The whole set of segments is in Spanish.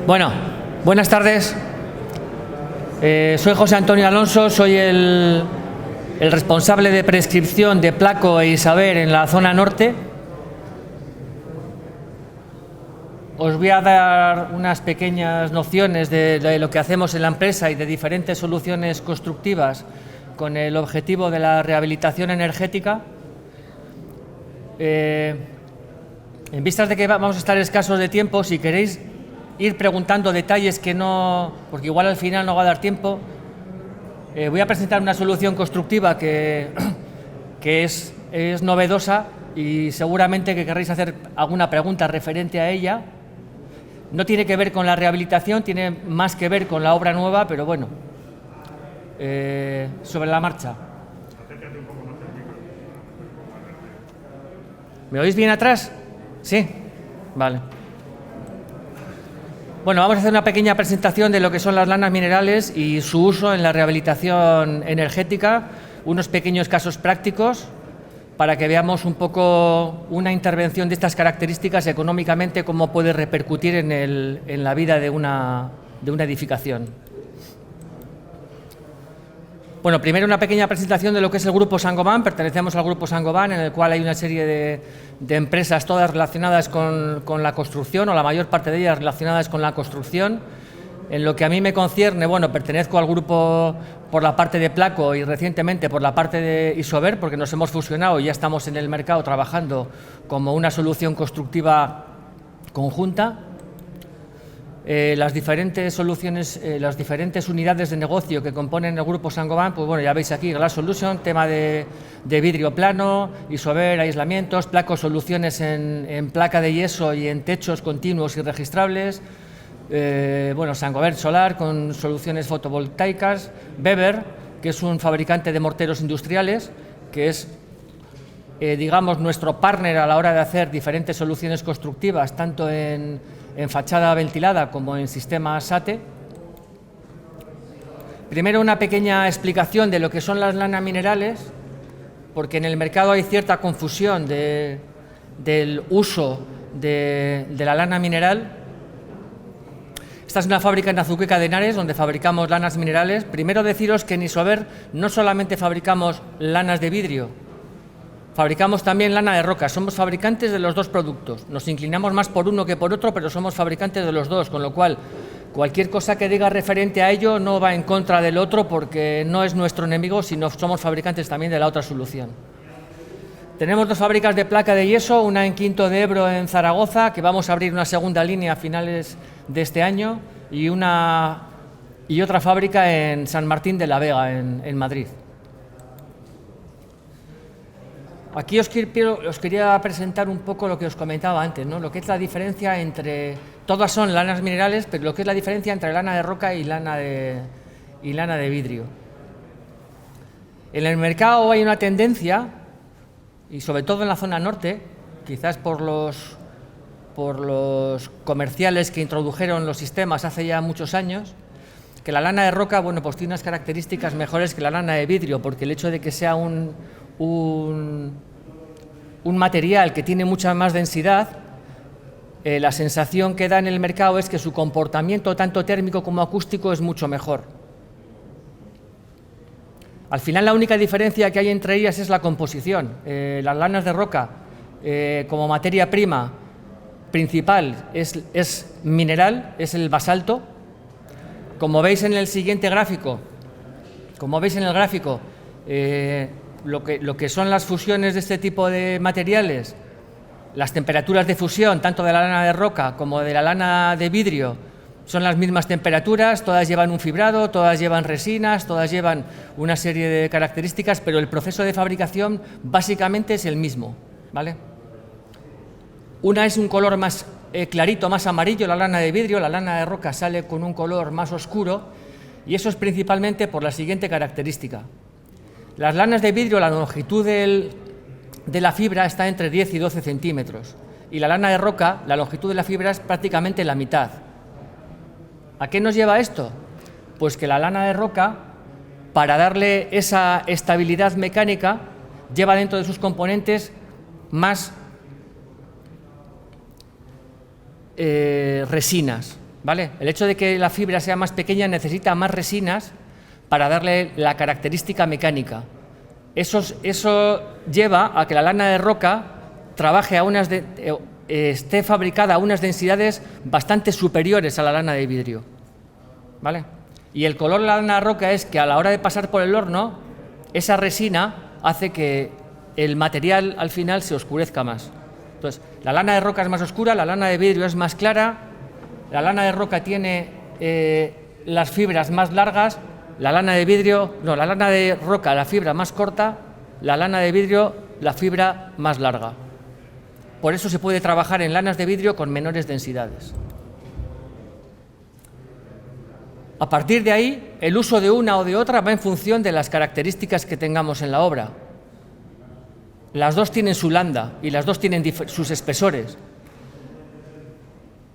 Bueno, buenas tardes. Soy José Antonio Alonso, soy el responsable de prescripción de Placo e Isover en la zona norte. Os voy a dar unas pequeñas nociones de lo que hacemos en la empresa y de diferentes soluciones constructivas con el objetivo de la rehabilitación energética. En vistas de que vamos a estar escasos de tiempo, si queréis ir preguntando detalles que no, porque igual al final no va a dar tiempo, voy a presentar una solución constructiva que es novedosa y seguramente que querréis hacer alguna pregunta referente a ella. No tiene que ver con la rehabilitación, tiene más que ver con la obra nueva, pero bueno, sobre la marcha. ¿Me oís bien atrás? ¿Sí? Vale. Bueno, vamos a hacer una pequeña presentación de lo que son las lanas minerales y su uso en la rehabilitación energética, unos pequeños casos prácticos para que veamos un poco una intervención de estas características económicamente, cómo puede repercutir en la vida de una edificación. Bueno, primero una pequeña presentación de lo que es el Grupo Saint-Gobain. Pertenecemos al Grupo Saint-Gobain, en el cual hay una serie de empresas, todas relacionadas con la construcción, o la mayor parte de ellas relacionadas con la construcción. En lo que a mí me concierne, bueno, pertenezco al grupo por la parte de Placo y recientemente por la parte de Isover, porque nos hemos fusionado y ya estamos en el mercado trabajando como una solución constructiva conjunta. Las diferentes soluciones, las diferentes unidades de negocio que componen el Grupo Saint-Gobain, pues bueno, ya veis aquí Glass Solution, tema de vidrio plano, Isover, aislamientos, Placo soluciones en placa de yeso y en techos continuos y registrables, bueno, Saint-Gobain Solar con soluciones fotovoltaicas, Weber, que es un fabricante de morteros industriales, que es, digamos, nuestro partner a la hora de hacer diferentes soluciones constructivas, tanto en fachada ventilada como en sistemas SATE. Primero una pequeña explicación de lo que son las lanas minerales, porque en el mercado hay cierta confusión del uso de la lana mineral. Esta es una fábrica en Azuqueca de Henares, donde fabricamos lanas minerales. Primero deciros que en Isover no solamente fabricamos lanas de vidrio, fabricamos también lana de roca. Somos fabricantes de los dos productos. Nos inclinamos más por uno que por otro, pero somos fabricantes de los dos, con lo cual cualquier cosa que diga referente a ello no va en contra del otro, porque no es nuestro enemigo, sino somos fabricantes también de la otra solución. Tenemos dos fábricas de placa de yeso, una en Quinto de Ebro en Zaragoza, que vamos a abrir una segunda línea a finales de este año, y otra fábrica en San Martín de la Vega, en Madrid. Aquí os quería presentar un poco lo que os comentaba antes, ¿no? Lo que es la diferencia entre, todas son lanas minerales, pero lo que es la diferencia entre lana de roca y lana de vidrio. En el mercado hay una tendencia, y sobre todo en la zona norte, quizás por los comerciales que introdujeron los sistemas hace ya muchos años, que la lana de roca, bueno, pues tiene unas características mejores que la lana de vidrio, porque el hecho de que sea un material que tiene mucha más densidad, la sensación que da en el mercado es que su comportamiento tanto térmico como acústico es mucho mejor. Al final la única diferencia que hay entre ellas es la composición. Las lanas de roca como materia prima principal es mineral, es el basalto. Como veis en el siguiente gráfico, lo que son las fusiones de este tipo de materiales, las temperaturas de fusión, tanto de la lana de roca como de la lana de vidrio, son las mismas temperaturas, todas llevan un fibrado, todas llevan resinas, todas llevan una serie de características, pero el proceso de fabricación básicamente es el mismo, ¿vale? Una es un color más clarito, más amarillo, la lana de vidrio, la lana de roca sale con un color más oscuro, y eso es principalmente por la siguiente característica. Las lanas de vidrio, la longitud de la fibra está entre 10 y 12 centímetros, y la lana de roca, la longitud de la fibra es prácticamente la mitad. ¿A qué nos lleva esto? Pues que la lana de roca, para darle esa estabilidad mecánica, lleva dentro de sus componentes más resinas. ¿vale? El hecho de que la fibra sea más pequeña necesita más resinas para darle la característica mecánica. Eso lleva a que la lana de roca trabaje esté fabricada a unas densidades bastante superiores a la lana de vidrio, ¿vale? Y el color de la lana de roca es que a la hora de pasar por el horno, esa resina hace que el material al final se oscurezca más. Entonces, la lana de roca es más oscura, la lana de vidrio es más clara, la lana de roca tiene las fibras más largas, la lana de roca, la fibra más corta, la lana de vidrio, la fibra más larga. Por eso se puede trabajar en lanas de vidrio con menores densidades. A partir de ahí, el uso de una o de otra va en función de las características que tengamos en la obra. Las dos tienen su landa y las dos tienen sus espesores.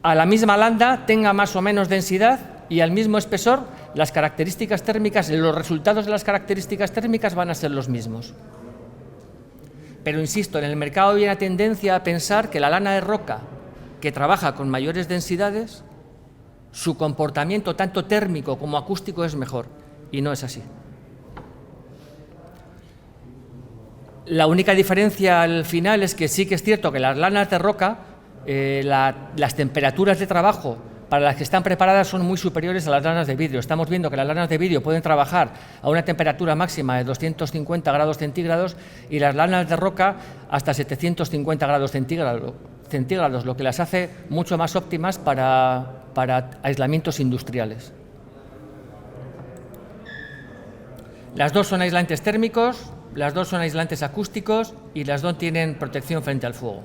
A la misma landa tenga más o menos densidad y al mismo espesor, las características térmicas, los resultados de las características térmicas van a ser los mismos. Pero insisto, en el mercado hay una tendencia a pensar que la lana de roca, que trabaja con mayores densidades, su comportamiento tanto térmico como acústico es mejor, y no es así. La única diferencia al final es que sí que es cierto que las lanas de roca, las temperaturas de trabajo para las que están preparadas son muy superiores a las lanas de vidrio. Estamos viendo que las lanas de vidrio pueden trabajar a una temperatura máxima de 250 grados centígrados y las lanas de roca hasta 750 grados centígrados, lo que las hace mucho más óptimas para aislamientos industriales. Las dos son aislantes térmicos, las dos son aislantes acústicos y las dos tienen protección frente al fuego.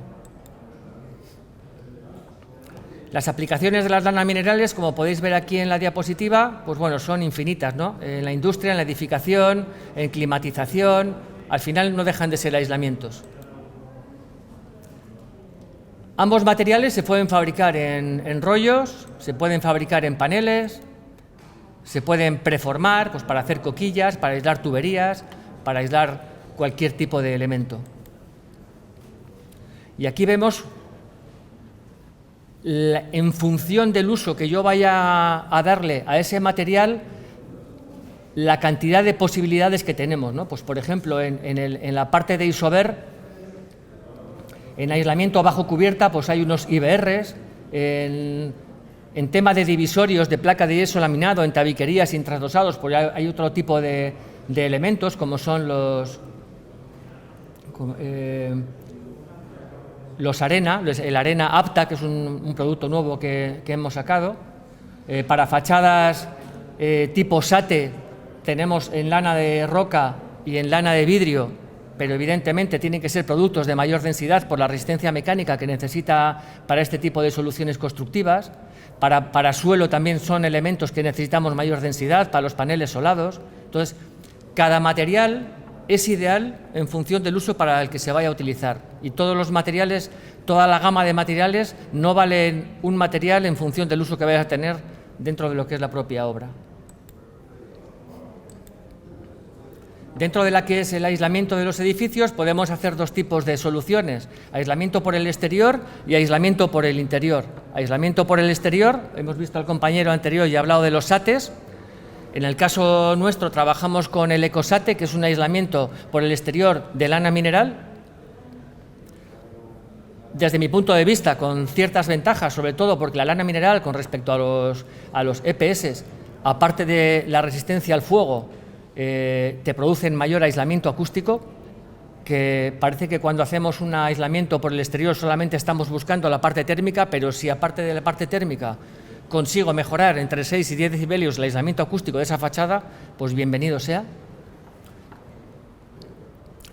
Las aplicaciones de las lanas minerales, como podéis ver aquí en la diapositiva, pues bueno, son infinitas, ¿no? En la industria, en la edificación, en climatización, al final no dejan de ser aislamientos. Ambos materiales se pueden fabricar en rollos, se pueden fabricar en paneles, se pueden preformar pues para hacer coquillas, para aislar tuberías, para aislar cualquier tipo de elemento. Y aquí vemos, en función del uso que yo vaya a darle a ese material, la cantidad de posibilidades que tenemos, ¿no? Pues por ejemplo, en la parte de isover, en aislamiento bajo cubierta, pues hay unos IBRs, en tema de divisorios de placa de yeso laminado, en tabiquerías sin trasdosados, pues hay otro tipo de elementos, como son el Arena Apta, que es un producto nuevo que hemos sacado. Para fachadas tipo SATE tenemos en lana de roca y en lana de vidrio, pero evidentemente tienen que ser productos de mayor densidad por la resistencia mecánica que necesita para este tipo de soluciones constructivas. Para suelo también son elementos que necesitamos mayor densidad, para los paneles solados. Entonces, cada material es ideal en función del uso para el que se vaya a utilizar. Y todos los materiales, toda la gama de materiales, no valen un material en función del uso que vayas a tener dentro de lo que es la propia obra. Dentro de la que es el aislamiento de los edificios, podemos hacer dos tipos de soluciones: aislamiento por el exterior y aislamiento por el interior. Aislamiento por el exterior, hemos visto al compañero anterior y ha hablado de los SATES. En el caso nuestro trabajamos con el EcoSate, que es un aislamiento por el exterior de lana mineral. Desde mi punto de vista, con ciertas ventajas, sobre todo porque la lana mineral, con respecto a los EPS, aparte de la resistencia al fuego, te producen mayor aislamiento acústico, que parece que cuando hacemos un aislamiento por el exterior solamente estamos buscando la parte térmica, pero si aparte de la parte térmica consigo mejorar entre 6 y 10 decibelios el aislamiento acústico de esa fachada, pues bienvenido sea.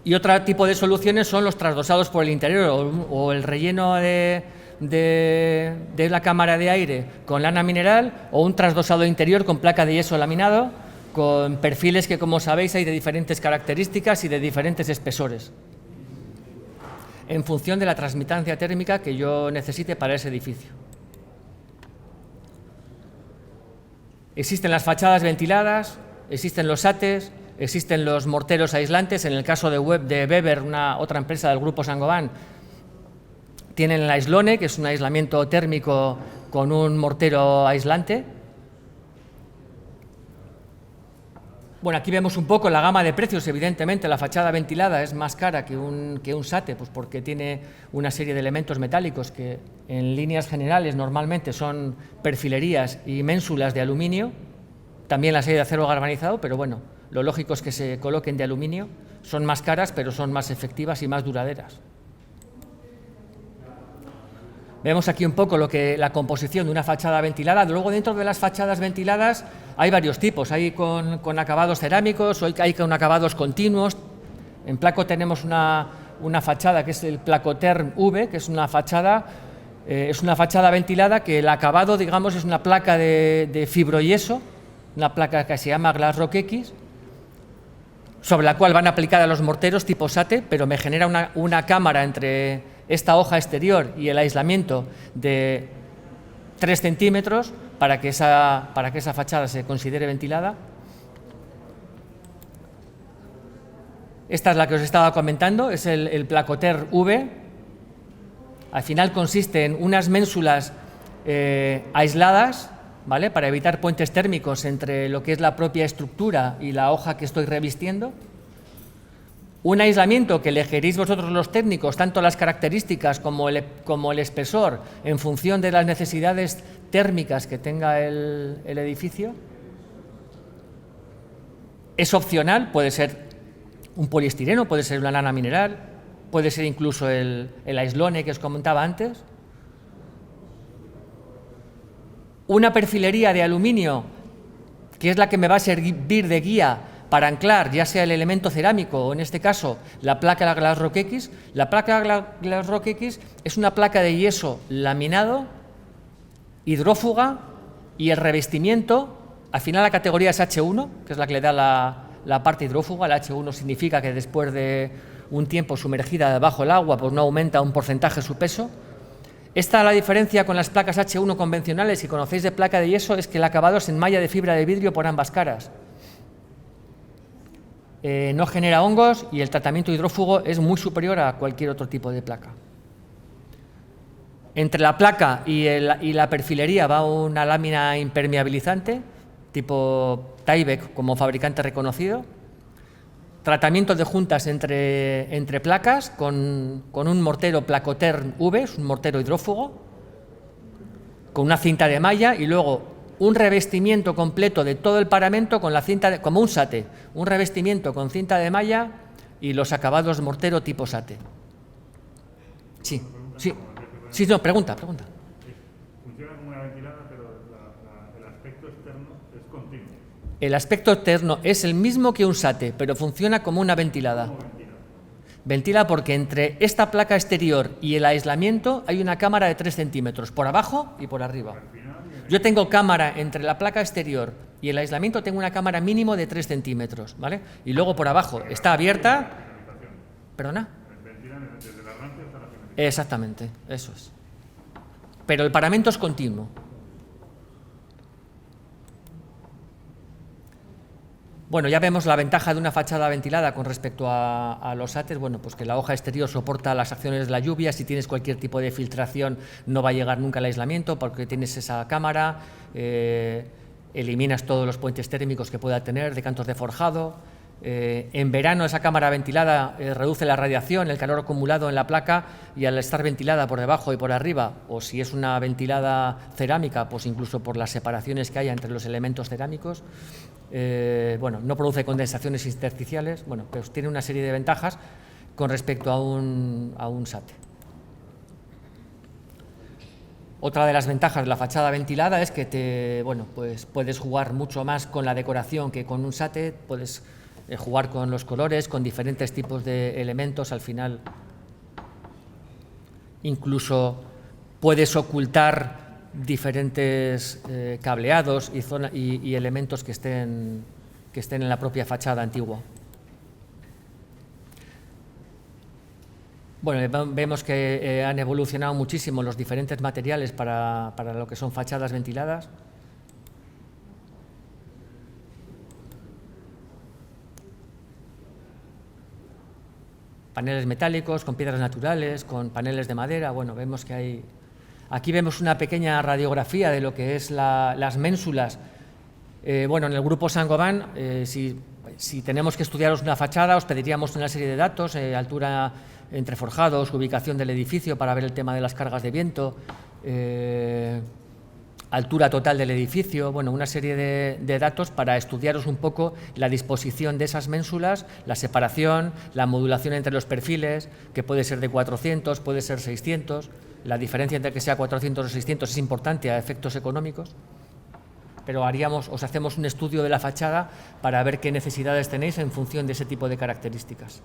Y otro tipo de soluciones son los trasdosados por el interior o el relleno de la cámara de aire con lana mineral, o un trasdosado interior con placa de yeso laminado, con perfiles que, como sabéis, hay de diferentes características y de diferentes espesores, en función de la transmitancia térmica que yo necesite para ese edificio. Existen las fachadas ventiladas, existen los SATES, existen los morteros aislantes. En el caso de Weber, otra empresa del grupo Saint-Gobain, tienen el Aislone, que es un aislamiento térmico con un mortero aislante. Bueno, aquí vemos un poco la gama de precios. Evidentemente, la fachada ventilada es más cara que un SATE, pues porque tiene una serie de elementos metálicos que en líneas generales normalmente son perfilerías y ménsulas de aluminio. También las hay de acero galvanizado, pero bueno, lo lógico es que se coloquen de aluminio. Son más caras, pero son más efectivas y más duraderas. Vemos aquí un poco la composición de una fachada ventilada. Luego, dentro de las fachadas ventiladas hay varios tipos. Hay con acabados cerámicos, hay con acabados continuos. En Placo tenemos una fachada que es el Placoterm V, que es una fachada ventilada que el acabado, digamos, es una placa de fibroyeso, una placa que se llama Glasrock X, sobre la cual van aplicadas los morteros tipo SATE, pero me genera una cámara entre esta hoja exterior y el aislamiento de 3 centímetros para que esa fachada se considere ventilada. Esta es la que os estaba comentando, es el Placoterm V. Al final consiste en unas ménsulas aisladas, ¿vale?, para evitar puentes térmicos entre lo que es la propia estructura y la hoja que estoy revistiendo. Un aislamiento que elegiréis vosotros los técnicos, tanto las características como el espesor, en función de las necesidades térmicas que tenga el edificio. Es opcional, puede ser un poliestireno, puede ser una lana mineral, puede ser incluso el aislone que os comentaba antes. Una perfilería de aluminio, que es la que me va a servir de guía para anclar ya sea el elemento cerámico o en este caso la placa Glasrock X. La placa Glasrock X es una placa de yeso laminado, hidrófuga, y el revestimiento, al final la categoría es H1, que es la que le da la parte hidrófuga. La H1 significa que después de un tiempo sumergida debajo del agua, pues no aumenta un porcentaje su peso. Esta, la diferencia con las placas H1 convencionales, si conocéis de placa de yeso, es que el acabado es en malla de fibra de vidrio por ambas caras. No genera hongos y el tratamiento hidrófugo es muy superior a cualquier otro tipo de placa. Entre la placa y la perfilería va una lámina impermeabilizante, tipo Tyvek como fabricante reconocido. Tratamiento de juntas entre placas con un mortero Placoterm V, es un mortero hidrófugo, con una cinta de malla y luego un revestimiento completo de todo el paramento con la cinta, como un SATE, un revestimiento con cinta de malla y los acabados mortero tipo SATE. Sí, sí, sí, no, pregunta. Funciona como una ventilada, pero el aspecto externo es continuo. El aspecto externo es el mismo que un SATE, pero funciona como una ventilada. ¿Cómo ventila? Ventila porque entre esta placa exterior y el aislamiento hay una cámara de 3 centímetros, por abajo y por arriba. Yo tengo cámara entre la placa exterior y el aislamiento, tengo una cámara mínimo de 3 centímetros, ¿vale? Y luego por abajo está abierta. ¿Perdona? Ventilan desde el arranque hasta la finalización. Exactamente, eso es. Pero el paramento es continuo. Bueno, ya vemos la ventaja de una fachada ventilada con respecto a los SATES. Bueno, pues que la hoja exterior soporta las acciones de la lluvia. Si tienes cualquier tipo de filtración no va a llegar nunca el aislamiento porque tienes esa cámara, eliminas todos los puentes térmicos que pueda tener, decantos de forjado. En verano esa cámara ventilada reduce la radiación, el calor acumulado en la placa, y al estar ventilada por debajo y por arriba, o si es una ventilada cerámica, pues incluso por las separaciones que haya entre los elementos cerámicos, bueno, no produce condensaciones intersticiales. Bueno, pues tiene una serie de ventajas con respecto a un SATE. Otra de las ventajas de la fachada ventilada es que pues puedes jugar mucho más con la decoración que con un SATE. Puedes jugar con los colores, con diferentes tipos de elementos. Al final incluso puedes ocultar diferentes cableados y elementos que estén en la propia fachada antigua. Bueno, vemos que han evolucionado muchísimo los diferentes materiales para lo que son fachadas ventiladas. Paneles metálicos, con piedras naturales, con paneles de madera. Bueno, vemos que Aquí vemos una pequeña radiografía de lo que es las ménsulas. Bueno, en el grupo Saint-Gobain, si tenemos que estudiaros una fachada, os pediríamos una serie de datos, altura entre forjados, ubicación del edificio para ver el tema de las cargas de viento, altura total del edificio, bueno, una serie de datos para estudiaros un poco la disposición de esas ménsulas, la separación, la modulación entre los perfiles, que puede ser de 400, puede ser 600, la diferencia entre que sea 400 o 600 es importante a efectos económicos, pero os hacemos un estudio de la fachada para ver qué necesidades tenéis en función de ese tipo de características.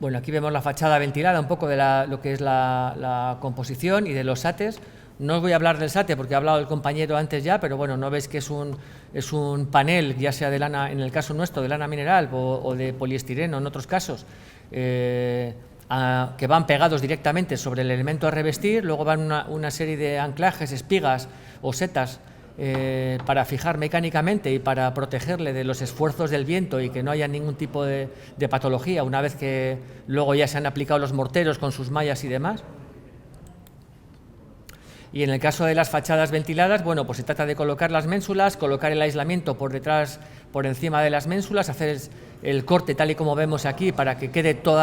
Bueno, aquí vemos la fachada ventilada, un poco de lo que es la composición y de los SATES. No os voy a hablar del SATE porque ha hablado el compañero antes ya, pero bueno, no veis que es un panel, ya sea de lana, en el caso nuestro, de lana mineral o de poliestireno en otros casos, que van pegados directamente sobre el elemento a revestir, luego van una serie de anclajes, espigas o setas para fijar mecánicamente y para protegerle de los esfuerzos del viento y que no haya ningún tipo de patología una vez que luego ya se han aplicado los morteros con sus mallas y demás. Y en el caso de las fachadas ventiladas, bueno, pues se trata de colocar las ménsulas, colocar el aislamiento por detrás, por encima de las ménsulas, hacer el corte tal y como vemos aquí para que quede todo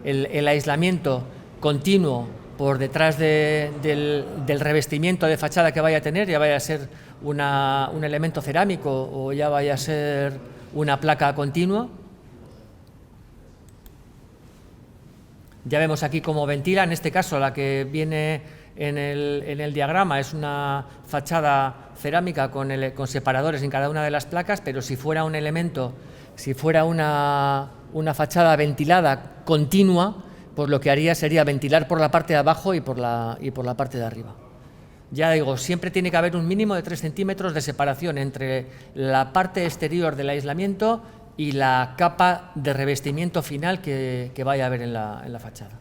el aislamiento continuo por detrás del revestimiento de fachada que vaya a tener, ya vaya a ser un elemento cerámico o ya vaya a ser una placa continua. Ya vemos aquí cómo ventila, en este caso la que viene en el diagrama es una fachada cerámica con separadores en cada una de las placas, pero si fuera un elemento, si fuera una fachada ventilada continua, pues lo que haría sería ventilar por la parte de abajo y por la parte de arriba. Ya digo, siempre tiene que haber un mínimo de 3 centímetros de separación entre la parte exterior del aislamiento y la capa de revestimiento final que vaya a haber en la fachada.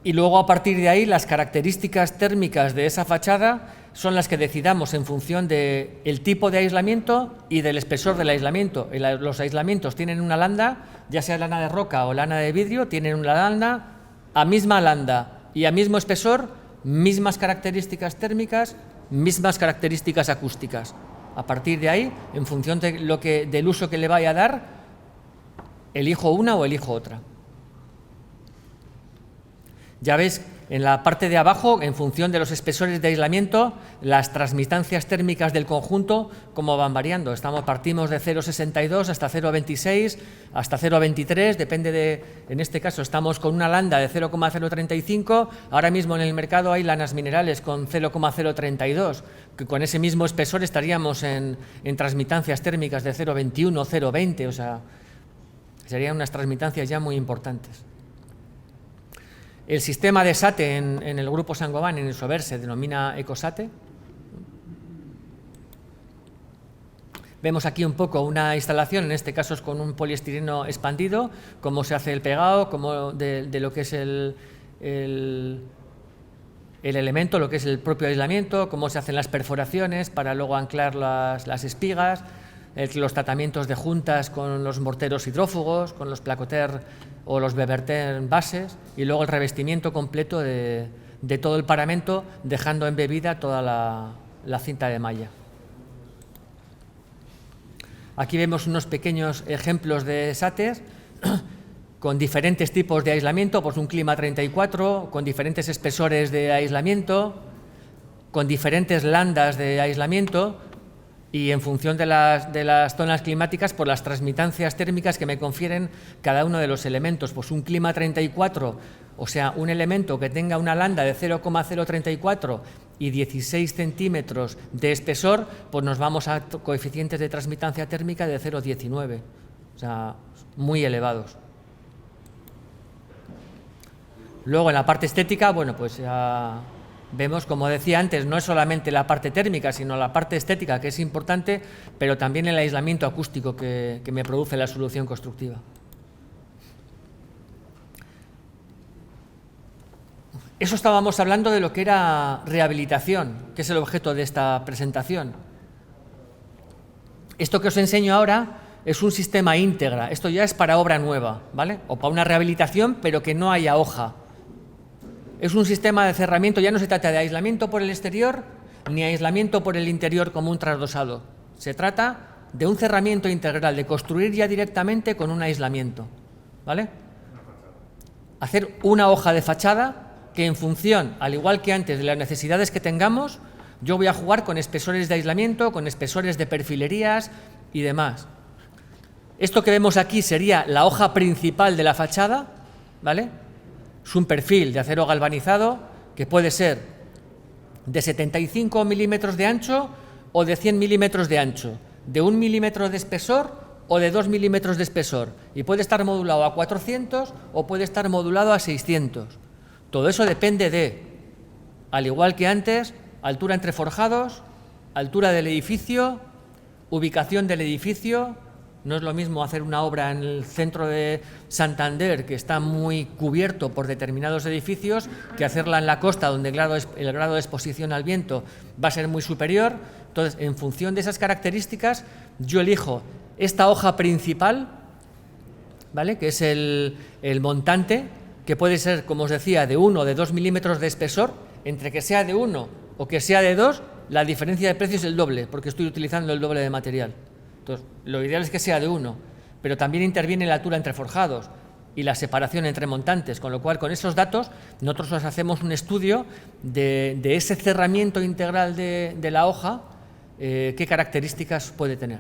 Y luego, a partir de ahí, las características térmicas de esa fachada son las que decidamos en función del tipo de aislamiento y del espesor del aislamiento. Los aislamientos tienen una landa, ya sea lana de roca o lana de vidrio, tienen una landa, a misma landa y a mismo espesor, mismas características térmicas, mismas características acústicas. A partir de ahí, en función del uso que le vaya a dar, elijo una o elijo otra. Ya veis, en la parte de abajo, en función de los espesores de aislamiento, las transmitancias térmicas del conjunto, cómo van variando. Partimos de 0,62 hasta 0,26, hasta 0,23, depende en este caso estamos con una landa de 0,035, ahora mismo en el mercado hay lanas minerales con 0,032, que con ese mismo espesor estaríamos en transmitancias térmicas de 0,21, 0,20, o sea, serían unas transmitancias ya muy importantes. El sistema de SATE en el grupo Saint-Gobain, en el SOBER, se denomina EcoSATE. Vemos aquí un poco una instalación, en este caso es con un poliestireno expandido, cómo se hace el pegado, de lo que es el elemento, lo que es el propio aislamiento, cómo se hacen las perforaciones para luego anclar las espigas, los tratamientos de juntas con los morteros hidrófugos, con los placoter o los beverter bases, y luego el revestimiento completo de todo el paramento, dejando embebida toda la cinta de malla. Aquí vemos unos pequeños ejemplos de SATES con diferentes tipos de aislamiento, pues un clima 34, con diferentes espesores de aislamiento, con diferentes landas de aislamiento, y en función de las zonas climáticas, por las transmitancias térmicas que me confieren cada uno de los elementos. Pues un clima 34, o sea, un elemento que tenga una landa de 0,034 y 16 centímetros de espesor, pues nos vamos a coeficientes de transmitancia térmica de 0,19, o sea, muy elevados. Luego, en la parte estética, bueno, pues ya vemos, como decía antes, no es solamente la parte térmica, sino la parte estética, que es importante, pero también el aislamiento acústico que me produce la solución constructiva. Eso estábamos hablando de lo que era rehabilitación, que es el objeto de esta presentación. Esto que os enseño ahora es un sistema íntegra. Esto ya es para obra nueva, ¿vale? O para una rehabilitación, pero que no haya hoja. Es un sistema de cerramiento, ya no se trata de aislamiento por el exterior ni aislamiento por el interior como un trasdosado. Se trata de un cerramiento integral, de construir ya directamente con un aislamiento, ¿vale? Hacer una hoja de fachada que en función, al igual que antes, de las necesidades que tengamos, yo voy a jugar con espesores de aislamiento, con espesores de perfilerías y demás. Esto que vemos aquí sería la hoja principal de la fachada, ¿vale? Es un perfil de acero galvanizado que puede ser de 75 milímetros de ancho o de 100 milímetros de ancho, de 1 milímetro de espesor o de 2 milímetros de espesor, y puede estar modulado a 400 o puede estar modulado a 600. Todo eso depende de, al igual que antes, altura entre forjados, altura del edificio, ubicación del edificio. No es lo mismo hacer una obra en el centro de Santander, que está muy cubierto por determinados edificios, que hacerla en la costa, donde el grado de exposición al viento va a ser muy superior. Entonces, en función de esas características, yo elijo esta hoja principal, ¿vale?, que es el montante, que puede ser, como os decía, de 1 o de 2 milímetros de espesor. Entre que sea de 1 o que sea de 2, la diferencia de precio es el doble, porque estoy utilizando el doble de material. Entonces, lo ideal es que sea de 1, pero también interviene la altura entre forjados y la separación entre montantes, con lo cual, con esos datos, nosotros os hacemos un estudio de ese cerramiento integral de la hoja, qué características puede tener.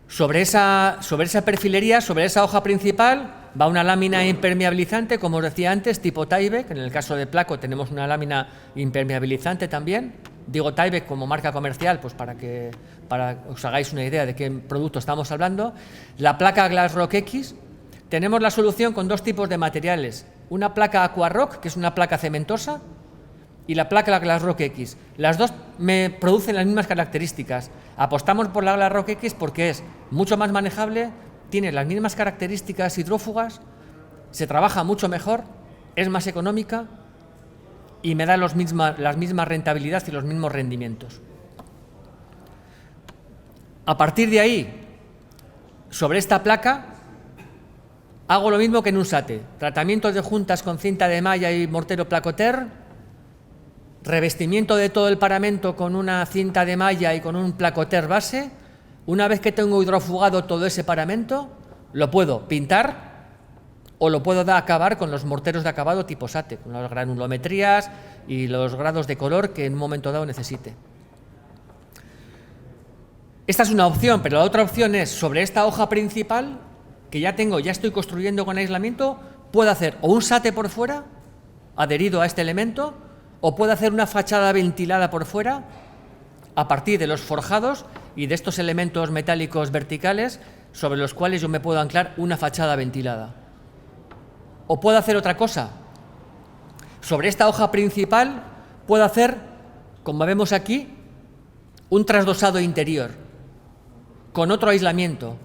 Sobre esa perfilería, sobre esa hoja principal, va una lámina impermeabilizante, como os decía antes, tipo Tyvek. En el caso de Placo tenemos una lámina impermeabilizante también. Digo Tyvek como marca comercial, pues para que os hagáis una idea de qué producto estamos hablando. La placa Glasrock X, tenemos la solución con dos tipos de materiales. Una placa Aquarock, que es una placa cementosa, y la placa Glasrock X. Las dos me producen las mismas características. Apostamos por la Glasrock X porque es mucho más manejable, tiene las mismas características hidrófugas, se trabaja mucho mejor, es más económica y me da las mismas rentabilidades y los mismos rendimientos. A partir de ahí, sobre esta placa, hago lo mismo que en un SATE. Tratamiento de juntas con cinta de malla y mortero Placoter, revestimiento de todo el paramento con una cinta de malla y con un Placoter base. Una vez que tengo hidrofugado todo ese paramento, lo puedo pintar o lo puedo acabar con los morteros de acabado tipo SATE, con las granulometrías y los grados de color que en un momento dado necesite. Esta es una opción, pero la otra opción es, sobre esta hoja principal, que ya estoy construyendo con aislamiento, puedo hacer o un SATE por fuera, adherido a este elemento, o puedo hacer una fachada ventilada por fuera, a partir de los forjados y de estos elementos metálicos verticales sobre los cuales yo me puedo anclar una fachada ventilada. O puedo hacer otra cosa. Sobre esta hoja principal puedo hacer, como vemos aquí, un trasdosado interior con otro aislamiento.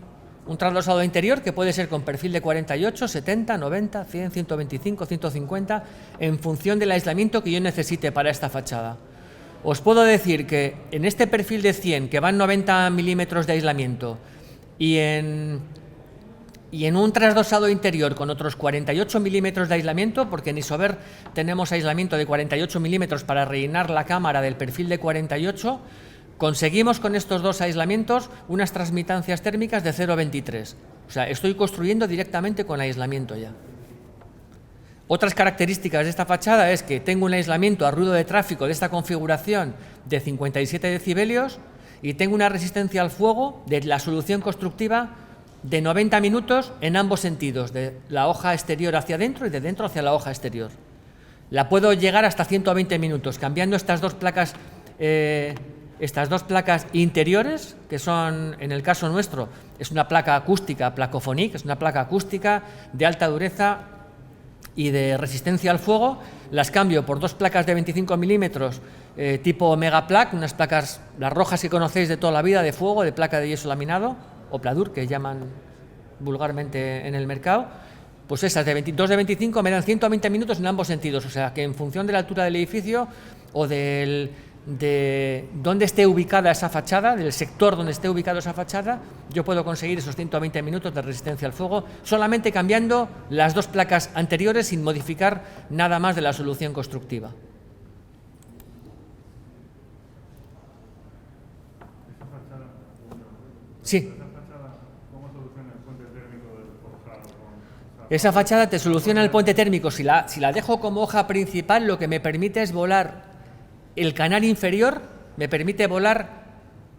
Un trasdosado interior que puede ser con perfil de 48, 70, 90, 100, 125, 150, en función del aislamiento que yo necesite para esta fachada. Os puedo decir que en este perfil de 100, que van 90 milímetros de aislamiento, y en un trasdosado interior con otros 48 milímetros de aislamiento, porque en Isover tenemos aislamiento de 48 milímetros para rellenar la cámara del perfil de 48, conseguimos con estos dos aislamientos unas transmitancias térmicas de 0,23. O sea, estoy construyendo directamente con aislamiento ya. Otras características de esta fachada es que tengo un aislamiento a ruido de tráfico de esta configuración de 57 decibelios y tengo una resistencia al fuego de la solución constructiva de 90 minutos en ambos sentidos, de la hoja exterior hacia adentro y de dentro hacia la hoja exterior. La puedo llegar hasta 120 minutos, cambiando estas dos placas interiores, que son, en el caso nuestro, es una placa acústica, Placofonic, es una placa acústica de alta dureza y de resistencia al fuego. Las cambio por dos placas de 25 milímetros tipo Megaplac, unas placas, las rojas que conocéis de toda la vida, de fuego, de placa de yeso laminado, o Pladur, que llaman vulgarmente en el mercado. Pues esas dos de 25 me dan 120 minutos en ambos sentidos, o sea que en función de la altura del edificio o del de dónde esté ubicada esa fachada, del sector donde esté ubicada esa fachada, yo puedo conseguir esos 120 minutos de resistencia al fuego solamente cambiando las dos placas anteriores sin modificar nada más de la solución constructiva. Sí. ¿Cómo soluciona el puente térmico del forjado? Esa fachada te soluciona el puente térmico. Si la dejo como hoja principal, lo que me permite es volar el canal inferior, me permite volar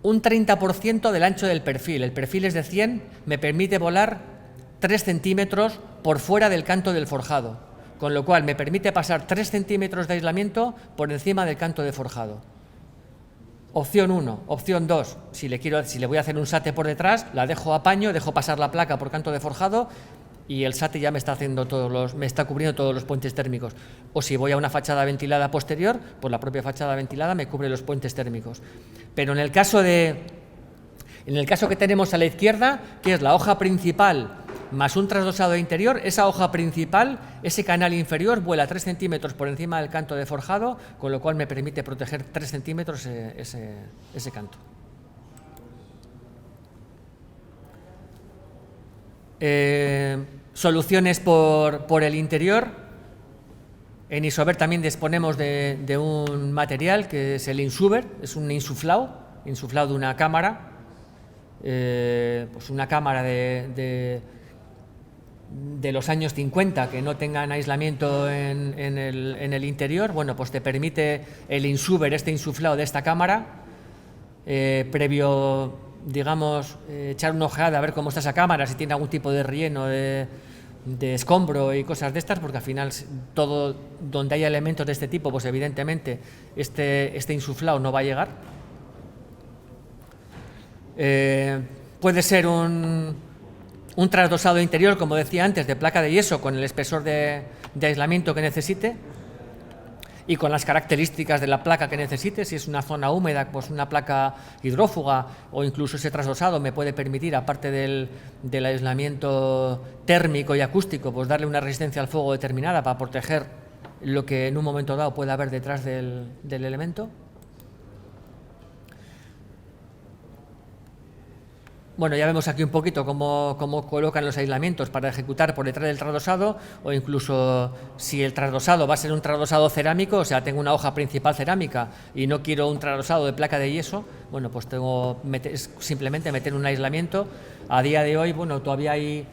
un 30% del ancho del perfil. El perfil es de 100, me permite volar 3 centímetros por fuera del canto del forjado, con lo cual me permite pasar 3 centímetros de aislamiento por encima del canto de forjado. Opción 1. Opción 2, si le voy a hacer un SATE por detrás, la dejo a paño, dejo pasar la placa por canto de forjado y el SATE ya me está cubriendo todos los puentes térmicos. O si voy a una fachada ventilada posterior, pues la propia fachada ventilada me cubre los puentes térmicos. Pero en el caso que tenemos a la izquierda, que es la hoja principal más un trasdosado interior, esa hoja principal, ese canal inferior vuela 3 centímetros por encima del canto de forjado, con lo cual me permite proteger 3 centímetros ese canto. Soluciones por el interior. En Isover también disponemos de un material que es el Insuver, es un insuflado de una cámara, pues una cámara de los años 50 que no tengan aislamiento en el interior. Bueno, pues te permite el Insuver, este insuflado de esta cámara, previo, digamos, echar una ojeada a ver cómo está esa cámara, si tiene algún tipo de relleno de escombro y cosas de estas, porque al final todo donde haya elementos de este tipo, pues evidentemente este insuflado no va a llegar. Puede ser un trasdosado interior, como decía antes, de placa de yeso con el espesor de aislamiento que necesite y con las características de la placa que necesite. Si es una zona húmeda, pues una placa hidrófuga, o incluso ese trasdosado me puede permitir, aparte del aislamiento térmico y acústico, pues darle una resistencia al fuego determinada para proteger lo que en un momento dado pueda haber detrás del elemento. Bueno, ya vemos aquí un poquito cómo colocan los aislamientos para ejecutar por detrás del trasdosado, o incluso si el trasdosado va a ser un trasdosado cerámico, o sea, tengo una hoja principal cerámica y no quiero un trasdosado de placa de yeso, bueno, pues es simplemente meter un aislamiento. A día de hoy, bueno, todavía hay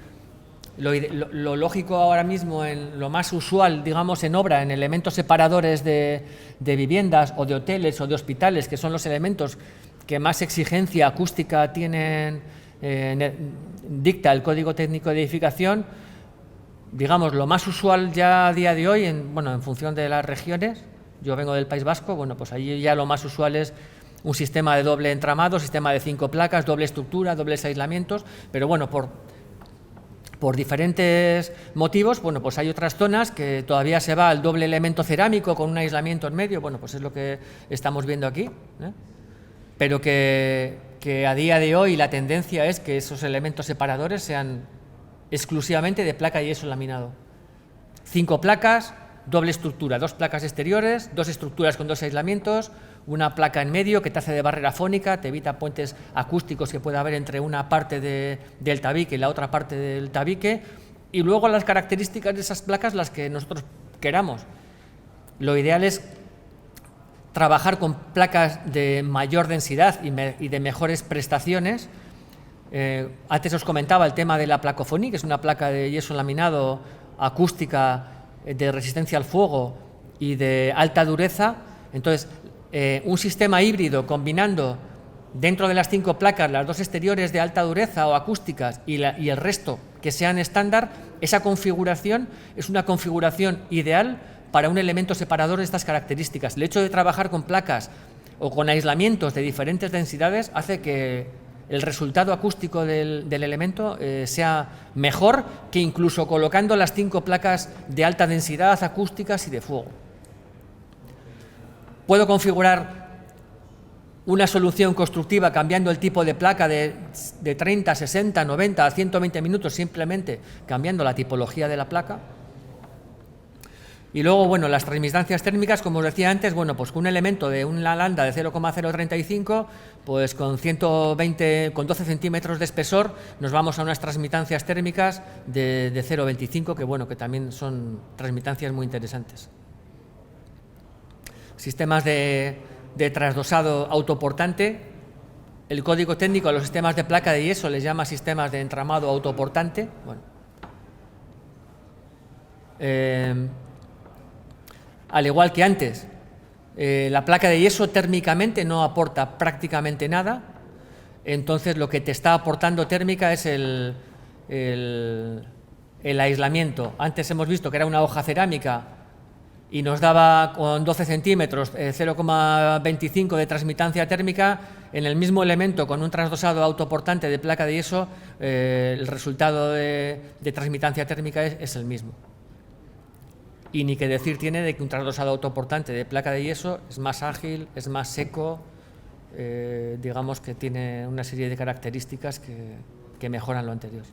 lo lógico ahora mismo, lo más usual, digamos, en obra, en elementos separadores de viviendas o de hoteles o de hospitales, que son los elementos que más exigencia acústica tienen, dicta el Código Técnico de Edificación. Digamos, lo más usual ya a día de hoy, en función de las regiones, yo vengo del País Vasco, bueno, pues allí ya lo más usual es un sistema de doble entramado, sistema de 5 placas, doble estructura, dobles aislamientos, pero bueno, por diferentes motivos, bueno, pues hay otras zonas que todavía se va al doble elemento cerámico con un aislamiento en medio, bueno, pues es lo que estamos viendo aquí, pero que a día de hoy la tendencia es que esos elementos separadores sean exclusivamente de placa y yeso laminado. 5 placas, doble estructura, 2 placas exteriores, 2 estructuras con 2 aislamientos, una placa en medio que te hace de barrera fónica, te evita puentes acústicos que pueda haber entre una parte del tabique y la otra parte del tabique, y luego las características de esas placas las que nosotros queramos. Lo ideal es trabajar con placas de mayor densidad y de mejores prestaciones. Antes os comentaba el tema de la Placophonic, que es una placa de yeso laminado acústica de resistencia al fuego y de alta dureza. Entonces, un sistema híbrido combinando dentro de las 5 placas las 2 exteriores de alta dureza o acústicas y el resto que sean estándar, esa configuración es una configuración ideal para un elemento separador de estas características. El hecho de trabajar con placas o con aislamientos de diferentes densidades hace que el resultado acústico del elemento sea mejor que incluso colocando las 5 placas de alta densidad acústicas y de fuego. Puedo configurar una solución constructiva cambiando el tipo de placa de 30, 60, 90 a 120 minutos, simplemente cambiando la tipología de la placa. Y luego, bueno, las transmitancias térmicas, como os decía antes, bueno, pues con un elemento de una lambda de 0,035, pues con 12 centímetros de espesor, nos vamos a unas transmitancias térmicas de 0,25, que bueno, que también son transmitancias muy interesantes. Sistemas de trasdosado autoportante. El código técnico a los sistemas de placa de yeso les llama sistemas de entramado autoportante. Bueno. Al igual que antes, la placa de yeso térmicamente no aporta prácticamente nada, entonces lo que te está aportando térmica es el aislamiento. Antes hemos visto que era una hoja cerámica y nos daba con 12 centímetros 0,25 de transmitancia térmica. En el mismo elemento, con un trasdosado autoportante de placa de yeso, el resultado de transmitancia térmica es el mismo. Y ni que decir tiene de que un trasdosado autoportante de placa de yeso es más ágil, es más seco, digamos que tiene una serie de características que mejoran lo anterior.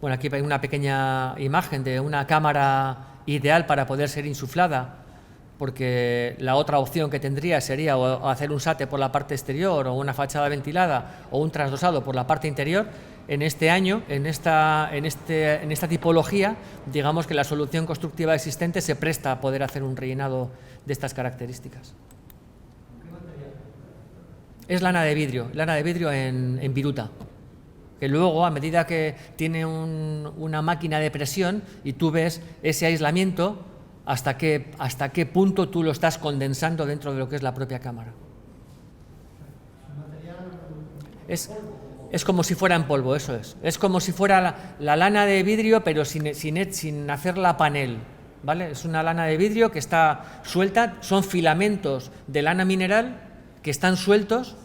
Bueno, aquí hay una pequeña imagen de una cámara ideal para poder ser insuflada, porque la otra opción que tendría sería o hacer un SATE por la parte exterior o una fachada ventilada o un trasdosado por la parte interior. En este año, en esta tipología, digamos que la solución constructiva existente se presta a poder hacer un rellenado de estas características. ¿Qué material? Es lana de vidrio en viruta, que luego, a medida que tiene una máquina de presión y tú ves ese aislamiento, hasta qué punto tú lo estás condensando dentro de lo que es la propia cámara. Es como si fuera en polvo, eso es. Es como si fuera la lana de vidrio, pero sin hacerla panel, ¿vale? Es una lana de vidrio que está suelta, son filamentos de lana mineral que están sueltos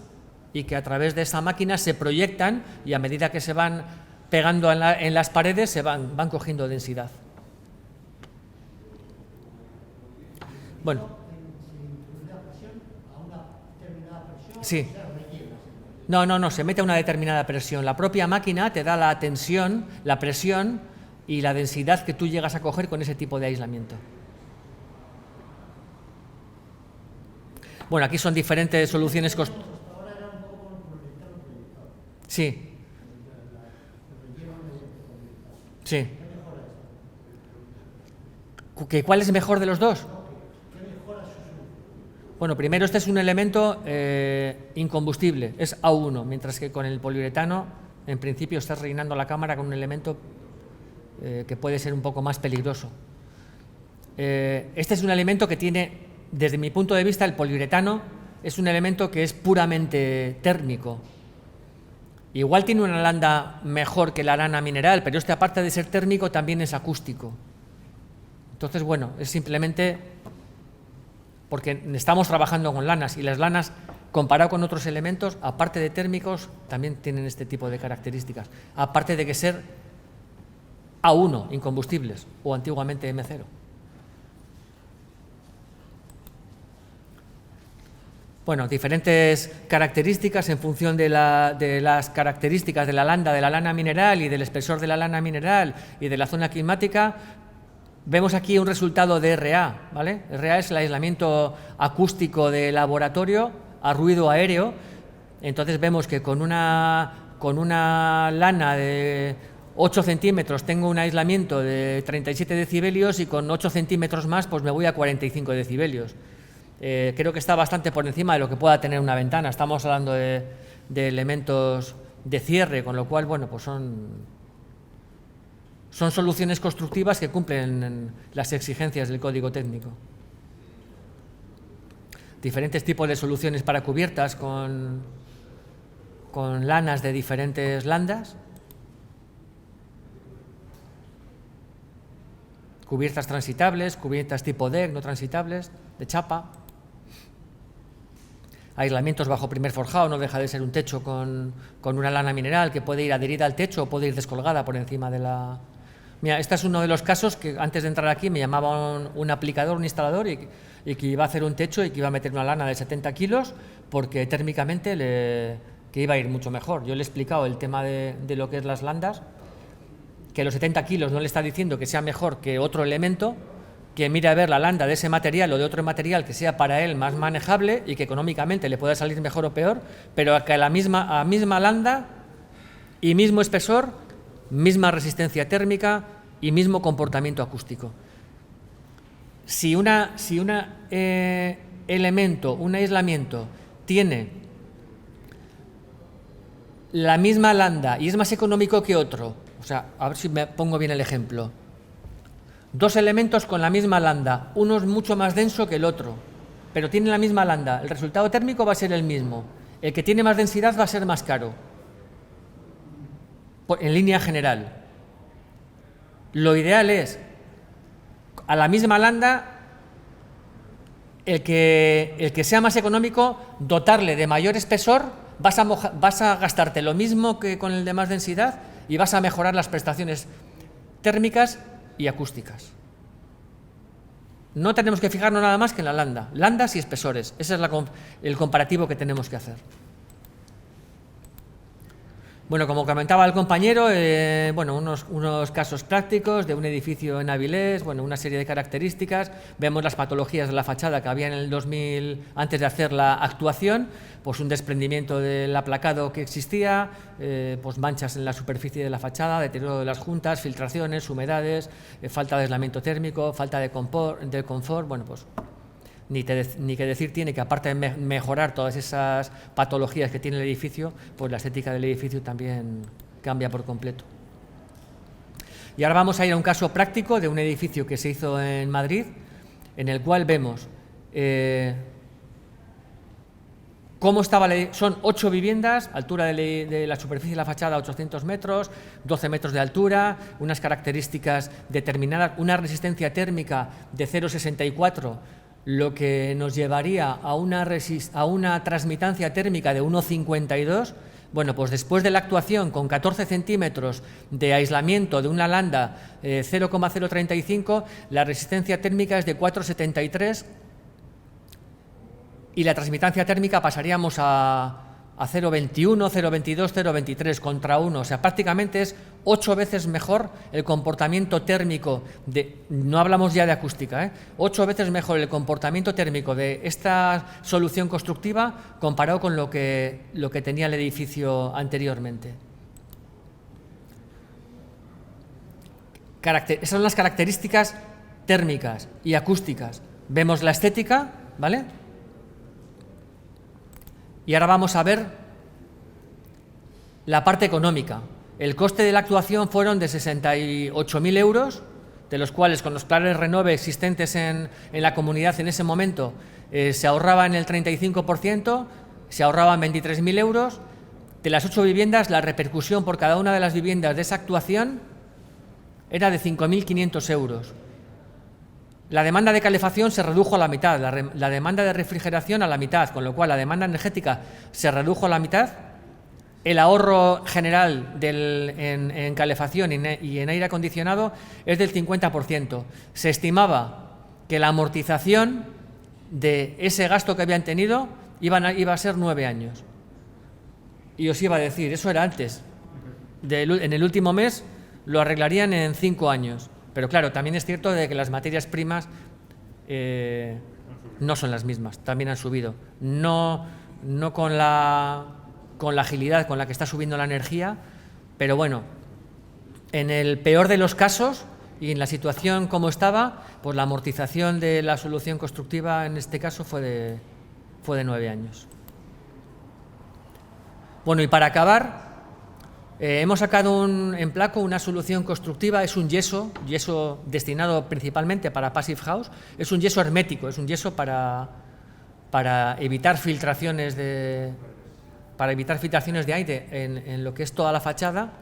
y que a través de esa máquina se proyectan y a medida que se van pegando en las paredes se van cogiendo densidad. Bueno. Sí. No, se mete a una determinada presión. La propia máquina te da la tensión, la presión y la densidad que tú llegas a coger con ese tipo de aislamiento. Bueno, aquí son diferentes soluciones. Sí. Sí. ¿Cuál es mejor de los dos? Bueno, primero este es un elemento incombustible, es A1, mientras que con el poliuretano, en principio, estás rellenando la cámara con un elemento que puede ser un poco más peligroso. Este es un elemento que tiene, desde mi punto de vista, el poliuretano es un elemento que es puramente térmico. Igual tiene una lambda mejor que la lana mineral, pero este, aparte de ser térmico, también es acústico. Entonces, bueno, es simplemente porque estamos trabajando con lanas y las lanas, comparado con otros elementos, aparte de térmicos, también tienen este tipo de características, aparte de que ser A1, incombustibles, o antiguamente M0. Bueno, diferentes características en función de las características de la lana mineral y del espesor de la lana mineral y de la zona climática. Vemos aquí un resultado de RA, ¿vale? RA es el aislamiento acústico de laboratorio a ruido aéreo. Entonces vemos que con una lana de 8 centímetros tengo un aislamiento de 37 decibelios y con 8 centímetros más pues me voy a 45 decibelios. Creo que está bastante por encima de lo que pueda tener una ventana. Estamos hablando de elementos de cierre, con lo cual, bueno, pues son soluciones constructivas que cumplen las exigencias del código técnico. Diferentes tipos de soluciones para cubiertas con lanas de diferentes landas. Cubiertas transitables, cubiertas tipo deck, no transitables, de chapa. Aislamientos bajo primer forjado, no deja de ser un techo con una lana mineral que puede ir adherida al techo o puede ir descolgada por encima de la... Mira, este es uno de los casos que antes de entrar aquí me llamaba un aplicador, un instalador y que iba a hacer un techo y que iba a meter una lana de 70 kilos porque térmicamente que iba a ir mucho mejor. Yo le he explicado el tema de lo que es las landas que los 70 kilos no le está diciendo que sea mejor que otro elemento, que mire a ver la landa de ese material o de otro material que sea para él más manejable y que económicamente le pueda salir mejor o peor, pero que a la misma landa y mismo espesor, misma resistencia térmica y mismo comportamiento acústico. Si un elemento, un aislamiento, tiene la misma landa y es más económico que otro, o sea, a ver si me pongo bien el ejemplo, dos elementos con la misma landa, uno es mucho más denso que el otro, pero tienen la misma landa, el resultado térmico va a ser el mismo, el que tiene más densidad va a ser más caro, en línea general. Lo ideal es, a la misma landa, el que sea más económico, dotarle de mayor espesor, vas a gastarte lo mismo que con el de más densidad y vas a mejorar las prestaciones térmicas y acústicas. No tenemos que fijarnos nada más que en la landa, landas y espesores. Ese es el comparativo que tenemos que hacer. Bueno, como comentaba el compañero, unos casos prácticos de un edificio en Avilés, una serie de características. Vemos las patologías de la fachada que había en el 2000, antes de hacer la actuación, pues un desprendimiento del aplacado que existía, pues manchas en la superficie de la fachada, deterioro de las juntas, filtraciones, humedades, falta de aislamiento térmico, falta de confort, bueno, pues ni que decir tiene que, aparte de mejorar todas esas patologías que tiene el edificio, pues la estética del edificio también cambia por completo. Y ahora vamos a ir a un caso práctico de un edificio que se hizo en Madrid, en el cual vemos cómo estaba. Son 8 viviendas, altura de la superficie de la fachada 800 metros, 12 metros de altura, unas características determinadas, una resistencia térmica de 0,64, lo que nos llevaría a una transmitancia térmica de 1,52. Bueno, pues después de la actuación con 14 centímetros de aislamiento de una landa 0,035, la resistencia térmica es de 4,73 y la transmitancia térmica pasaríamos a 0,21, 0,22, 0,23 contra 1, o sea, prácticamente es 8 veces mejor el comportamiento térmico no hablamos ya de acústica, 8 veces mejor el comportamiento térmico de esta solución constructiva comparado con lo que tenía el edificio anteriormente. Esas son las características térmicas y acústicas. Vemos la estética, ¿vale? Y ahora vamos a ver la parte económica. El coste de la actuación fueron de 68.000 euros, de los cuales con los planes Renove existentes en la comunidad en ese momento se ahorraban el 35%, se ahorraban 23.000 euros. De las 8 viviendas, la repercusión por cada una de las viviendas de esa actuación era de 5.500 euros. La demanda de calefacción se redujo a la mitad, la demanda de refrigeración a la mitad, con lo cual la demanda energética se redujo a la mitad. El ahorro general en calefacción y en aire acondicionado es del 50%. Se estimaba que la amortización de ese gasto que habían tenido iba a ser 9 años. Y os iba a decir, eso era antes. En el último mes lo arreglarían en 5 años. Pero claro, también es cierto de que las materias primas no son las mismas, también han subido. No con la agilidad con la que está subiendo la energía, pero bueno, en el peor de los casos y en la situación como estaba, pues la amortización de la solución constructiva en este caso fue de 9 años. Bueno, y para acabar, hemos sacado en Placo una solución constructiva, es un yeso destinado principalmente para Passive House, es un yeso hermético, es un yeso para evitar filtraciones de aire en lo que es toda la fachada.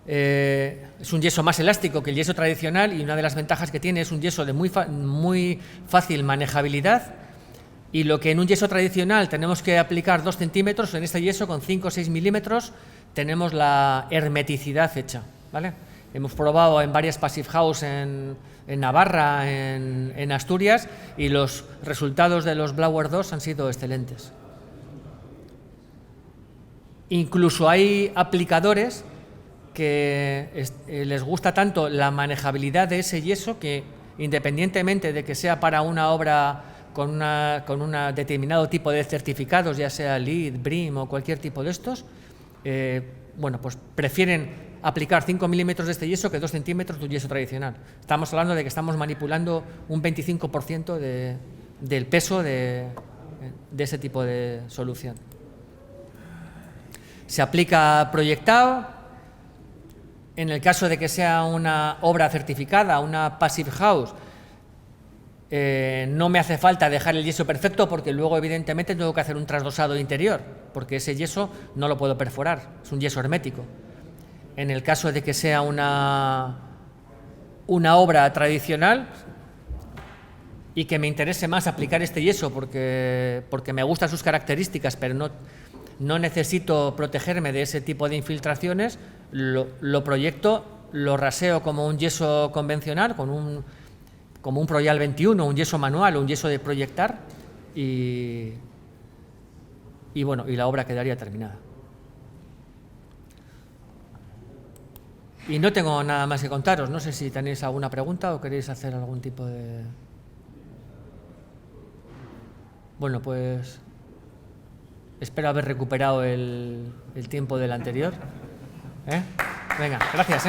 Es un yeso más elástico que el yeso tradicional y una de las ventajas que tiene es un yeso de muy fácil manejabilidad. Y lo que en un yeso tradicional tenemos que aplicar 2 centímetros, en este yeso con 5 o 6 milímetros tenemos la hermeticidad hecha, ¿vale? Hemos probado en varias Passive House en Navarra, en Asturias, y los resultados de los Blower 2 han sido excelentes. Incluso hay aplicadores les gusta tanto la manejabilidad de ese yeso que, independientemente de que sea para una obra con un determinado tipo de certificados, ya sea LEED, BREEAM o cualquier tipo de estos, bueno, pues prefieren aplicar 5 milímetros de este yeso que 2 centímetros de un yeso tradicional. Estamos hablando de que estamos manipulando un 25% del peso de ese tipo de solución. Se aplica proyectado. En el caso de que sea una obra certificada, una Passive House, no me hace falta dejar el yeso perfecto, porque luego evidentemente tengo que hacer un trasdosado interior, porque ese yeso no lo puedo perforar, es un yeso hermético. En el caso de que sea una obra tradicional y que me interese más aplicar este yeso porque me gustan sus características, pero no necesito protegerme de ese tipo de infiltraciones, lo proyecto, lo raseo como un yeso convencional, como un Proyal 21, un yeso manual o un yeso de proyectar, y bueno, y la obra quedaría terminada. Y no tengo nada más que contaros. No sé si tenéis alguna pregunta o queréis hacer algún tipo de... Bueno, pues espero haber recuperado el tiempo del anterior. Venga, gracias,